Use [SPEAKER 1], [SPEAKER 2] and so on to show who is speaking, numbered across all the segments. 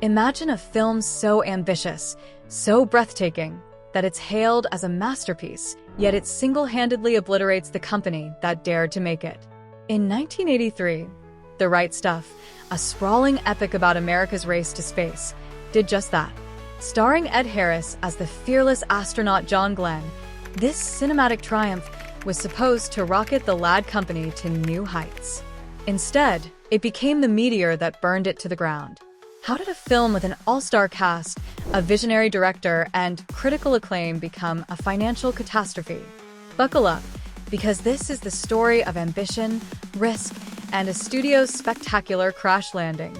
[SPEAKER 1] Imagine a film so ambitious, so breathtaking, that it's hailed as a masterpiece, yet it single-handedly obliterates the company that dared to make it. In 1983, The Right Stuff, a sprawling epic about America's race to space, did just that. Starring Ed Harris as the fearless astronaut John Glenn, this cinematic triumph was supposed to rocket the Ladd Company to new heights. Instead, it became the meteor that burned it to the ground. How did a film with an all-star cast, a visionary director, and critical acclaim become a financial catastrophe? Buckle up, because this is the story of ambition, risk, and a studio's spectacular crash landing.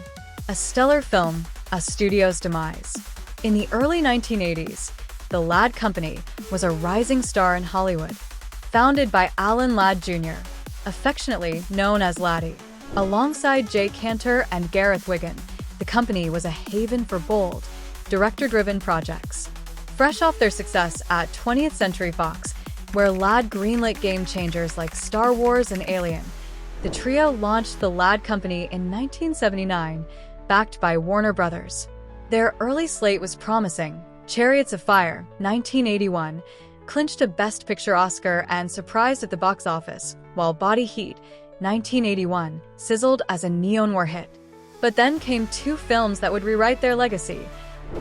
[SPEAKER 1] A stellar film, a studio's demise. In the early 1980s, the Ladd Company was a rising star in Hollywood. Founded by Alan Ladd Jr., affectionately known as Laddie, alongside Jay Cantor and Gareth Wigan, the company was a haven for bold, director-driven projects. Fresh off their success at 20th Century Fox, where Ladd greenlit game-changers like Star Wars and Alien, the trio launched the Ladd Company in 1979, backed by Warner Brothers. Their early slate was promising. Chariots of Fire, 1981, clinched a Best Picture Oscar and surprised at the box office, while Body Heat, 1981, sizzled as a neon war hit. But then came two films that would rewrite their legacy: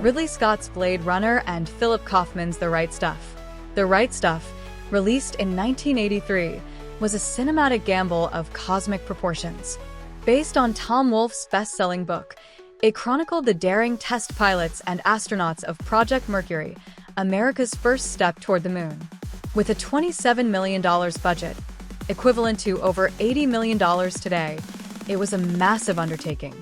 [SPEAKER 1] Ridley Scott's Blade Runner and Philip Kaufman's The Right Stuff. The Right Stuff, released in 1983, was a cinematic gamble of cosmic proportions. Based on Tom Wolfe's best-selling book, it chronicled the daring test pilots and astronauts of Project Mercury, America's first step toward the moon. With a $27 million budget, equivalent to over $80 million today, it was a massive undertaking.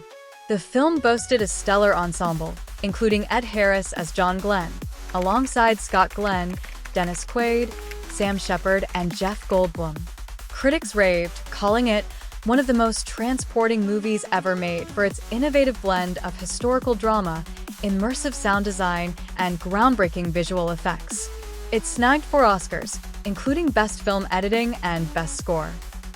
[SPEAKER 1] The film boasted a stellar ensemble, including Ed Harris as John Glenn, alongside Scott Glenn, Dennis Quaid, Sam Shepard, and Jeff Goldblum. Critics raved, calling it one of the most transporting movies ever made for its innovative blend of historical drama, immersive sound design, and groundbreaking visual effects. It snagged 4 Oscars, including Best Film Editing and Best Score.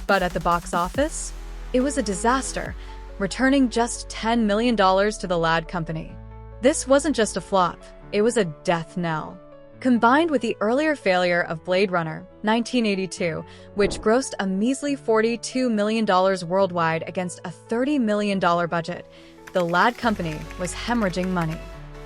[SPEAKER 1] But at the box office, it was a disaster, returning just $10 million to the Ladd Company. This wasn't just a flop, it was a death knell. Combined with the earlier failure of Blade Runner, 1982, which grossed a measly $42 million worldwide against a $30 million budget, the Ladd Company was hemorrhaging money.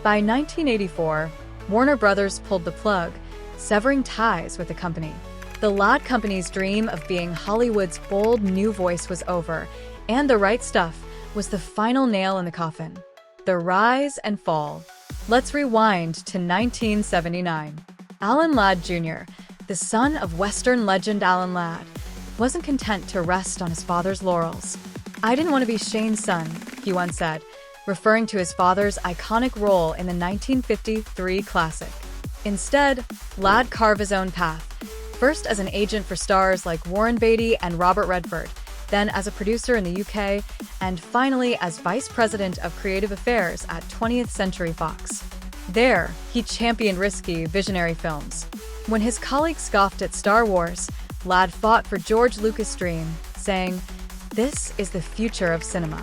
[SPEAKER 1] By 1984, Warner Brothers pulled the plug, severing ties with the company. The Ladd Company's dream of being Hollywood's bold new voice was over, and The Right Stuff was the final nail in the coffin. The rise and fall. Let's rewind to 1979. Alan Ladd Jr., the son of Western legend Alan Ladd, wasn't content to rest on his father's laurels. "I didn't want to be Shane's son," he once said, referring to his father's iconic role in the 1953 classic. Instead, Ladd carved his own path, first as an agent for stars like Warren Beatty and Robert Redford, then as a producer in the UK, and finally as Vice President of Creative Affairs at 20th Century Fox. There, he championed risky, visionary films. When his colleagues scoffed at Star Wars, Ladd fought for George Lucas' dream, saying, "This is the future of cinema."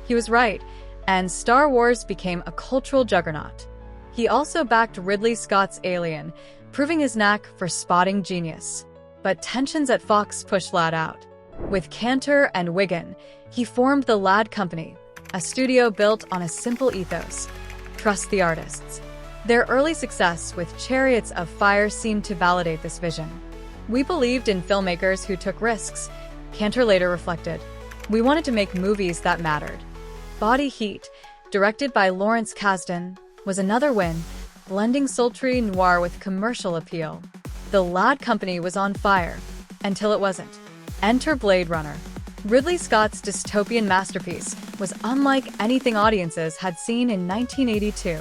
[SPEAKER 1] He was right, and Star Wars became a cultural juggernaut. He also backed Ridley Scott's Alien, proving his knack for spotting genius. But tensions at Fox pushed Ladd out. With Cantor and Wigan, he formed the Ladd Company, a studio built on a simple ethos: trust the artists. Their early success with Chariots of Fire seemed to validate this vision. "We believed in filmmakers who took risks," Cantor later reflected. "We wanted to make movies that mattered." Body Heat, directed by Lawrence Kasdan, was another win, blending sultry noir with commercial appeal. The Ladd Company was on fire, until it wasn't. Enter Blade Runner. Ridley Scott's dystopian masterpiece was unlike anything audiences had seen in 1982.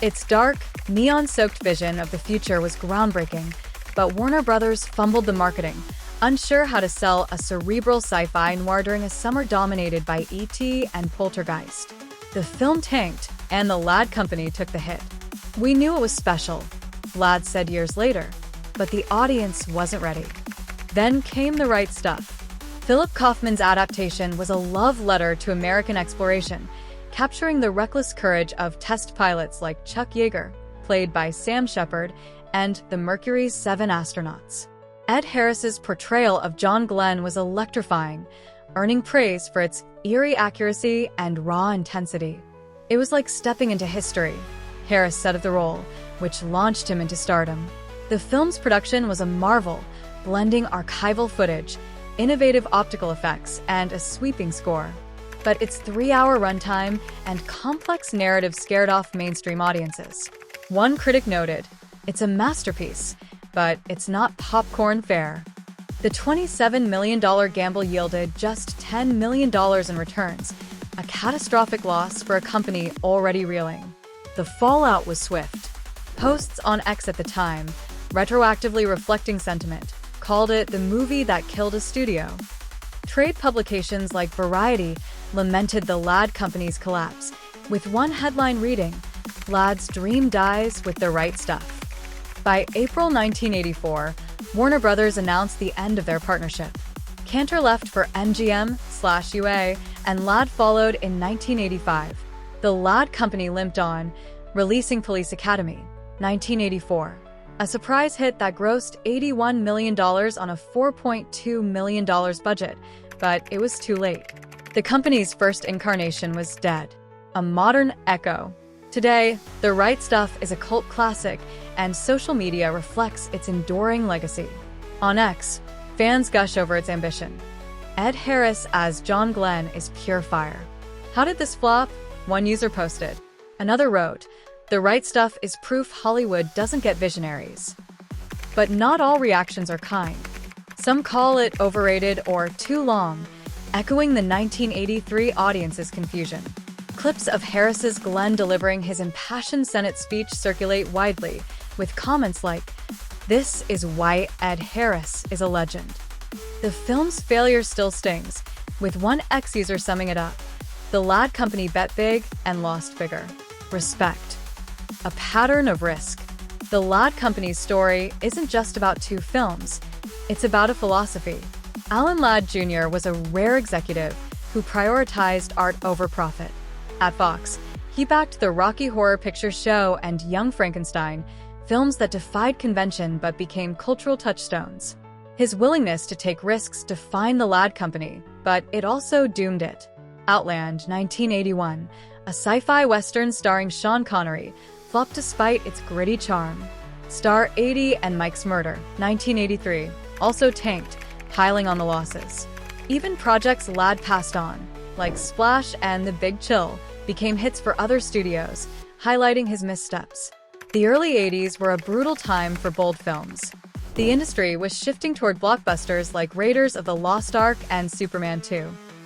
[SPEAKER 1] Its dark, neon-soaked vision of the future was groundbreaking, but Warner Brothers fumbled the marketing, unsure how to sell a cerebral sci-fi noir during a summer dominated by E.T. and Poltergeist. The film tanked, and the Ladd Company took the hit. "We knew it was special," Ladd said years later, but the audience wasn't ready. Then came The Right Stuff. Philip Kaufman's adaptation was a love letter to American exploration, capturing the reckless courage of test pilots like Chuck Yeager, played by Sam Shepard, and the Mercury's 7 astronauts. Ed Harris's portrayal of John Glenn was electrifying, earning praise for its eerie accuracy and raw intensity. It was like stepping into history, Harris said of the role, which launched him into stardom. The film's production was a marvel, blending archival footage, innovative optical effects, and a sweeping score. But its 3-hour runtime and complex narrative scared off mainstream audiences. One critic noted, "It's a masterpiece, but it's not popcorn fare." The $27 million gamble yielded just $10 million in returns, a catastrophic loss for a company already reeling. The fallout was swift. Posts on X at the time, retroactively reflecting sentiment, called it the movie that killed a studio. Trade publications like Variety lamented the Ladd company's collapse, with one headline reading, "Ladd's dream dies with the right stuff." By April 1984, Warner Brothers announced the end of their partnership. Cantor left for MGM/UA, and Ladd followed in 1985. The Ladd company limped on, releasing Police Academy, 1984, a surprise hit that grossed $81 million on a $4.2 million budget, but it was too late. The company's first incarnation was dead, a modern echo. Today, The Right Stuff is a cult classic, and social media reflects its enduring legacy. On X, fans gush over its ambition. Ed Harris as John Glenn is pure fire. "How did this flop?" one user posted. Another wrote, "The Right Stuff is proof Hollywood doesn't get visionaries." But not all reactions are kind. Some call it overrated or too long, echoing the 1983 audience's confusion. Clips of Harris's Glenn delivering his impassioned Senate speech circulate widely, with comments like, "This is why Ed Harris is a legend." The film's failure still stings, with one X user summing it up. "The Ladd company bet big and lost bigger. Respect." A pattern of risk. The Ladd company's story isn't just about 2 films, it's about a philosophy. Alan Ladd Jr. was a rare executive who prioritized art over profit. At Fox, he backed the Rocky Horror Picture Show and Young Frankenstein, films that defied convention but became cultural touchstones. His willingness to take risks defined the Ladd company, but it also doomed it. Outland, 1981, a sci-fi western starring Sean Connery, flopped despite its gritty charm. Star 80 and Mike's Murder, 1983, also tanked, piling on the losses. Even projects Ladd passed on, like Splash and The Big Chill, became hits for other studios, highlighting his missteps. The early 80s were a brutal time for bold films. The industry was shifting toward blockbusters like Raiders of the Lost Ark and Superman 2.